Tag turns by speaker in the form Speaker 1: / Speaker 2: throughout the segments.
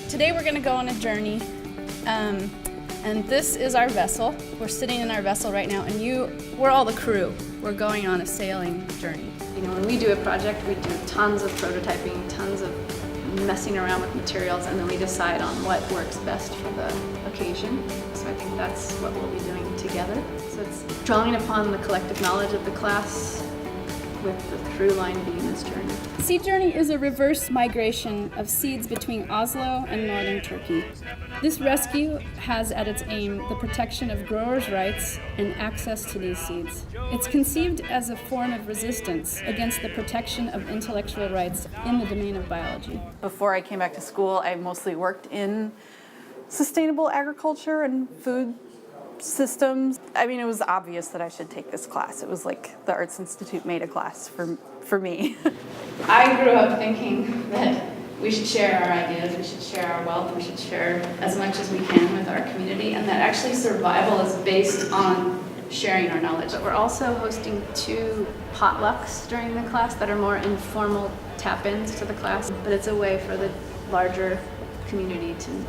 Speaker 1: Today we're going to go on a journey, and this is our vessel. We're sitting in our vessel right now, and we're all the crew. We're going on a sailing journey. You know, when we do a project, we do tons of prototyping, tons of messing around with materials, and then we decide on what works best for the occasion. So I think that's what we'll be doing together. So it's drawing upon the collective knowledge of the class with the through line being this journey. Seed Journey is a reverse migration of seeds between Oslo and northern Turkey. This rescue has at its aim the protection of growers' rights and access to these seeds. It's conceived as a form of resistance against the protection of intellectual rights in the domain of biology.
Speaker 2: Before I came back to school, I mostly worked in sustainable agriculture and food systems. I mean, it was obvious that I should take this class. It was like the Arts Institute made a class for me.
Speaker 1: I grew up thinking that we should share our ideas, we should share our wealth, we should share as much as we can with our community, and that actually survival is based on sharing our knowledge. But we're also hosting 2 potlucks during the class that are more informal tap-ins to the class, but it's a way for the larger community to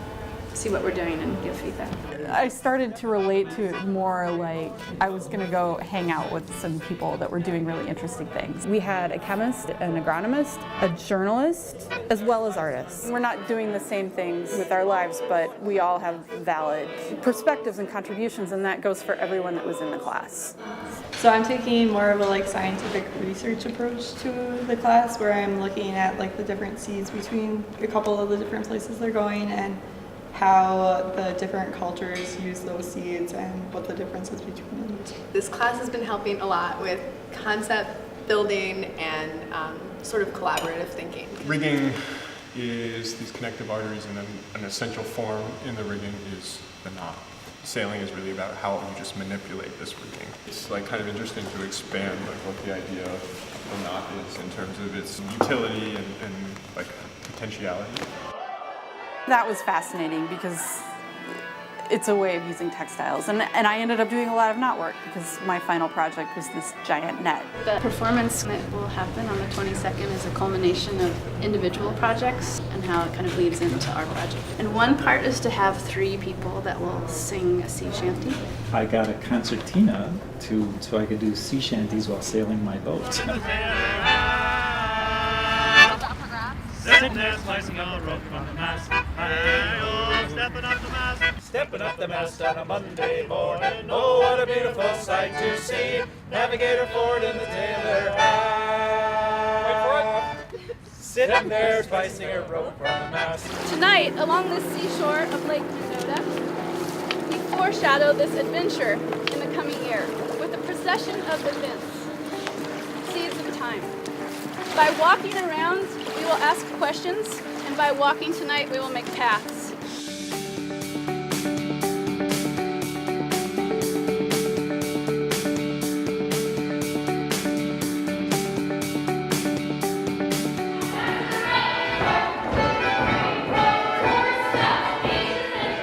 Speaker 1: see what we're doing and give feedback.
Speaker 2: I started to relate to it more like I was going to go hang out with some people that were doing really interesting things. We had a chemist, an agronomist, a journalist, as well as artists. We're not doing the same things with our lives, but we all have valid perspectives and contributions, and that goes for everyone that was in the class.
Speaker 3: So I'm taking more of a scientific research approach to the class, where I'm looking at the different seeds between a couple of the different places they're going, and how the different cultures use those seeds and what the differences between them is.
Speaker 4: This class has been helping a lot with concept building and sort of collaborative thinking.
Speaker 5: Rigging is these connective arteries, and then an essential form in the rigging is the knot. Sailing is really about how you just manipulate this rigging. It's kind of interesting to expand what the idea of the knot is in terms of its utility and potentiality.
Speaker 2: That was fascinating because it's a way of using textiles. And I ended up doing a lot of knot work because my final project was this giant net.
Speaker 1: The performance that will happen on the 22nd is a culmination of individual projects and how it kind of leads into our project. And one part is to have 3 people that will sing a sea shanty.
Speaker 6: I got a concertina so I could do sea shanties while sailing my boat.
Speaker 7: Sitting there slicing on the rope from the mast. Hey-oh, stepping up the mast. Stepping up the mast on a Monday morning. Oh, what a beautiful sight to see. Navigator forward in the tailor aft. Wait for it. Sitting there splicing a rope from the mast.
Speaker 1: Tonight, along the seashore of Lake Mendota, we foreshadow this adventure in the coming year with a procession of events, seeds of time. By walking around, we will ask questions, and by walking tonight, we will make paths.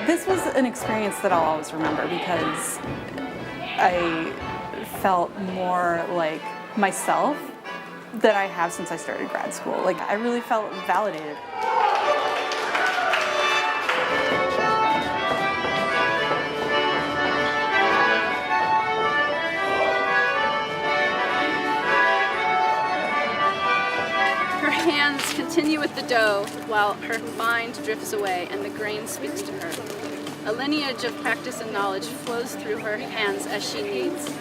Speaker 2: This was an experience that I'll always remember because I felt more like myself that I have since I started grad school. I really felt validated.
Speaker 1: Her hands continue with the dough while her mind drifts away and the grain speaks to her. A lineage of practice and knowledge flows through her hands as she kneads.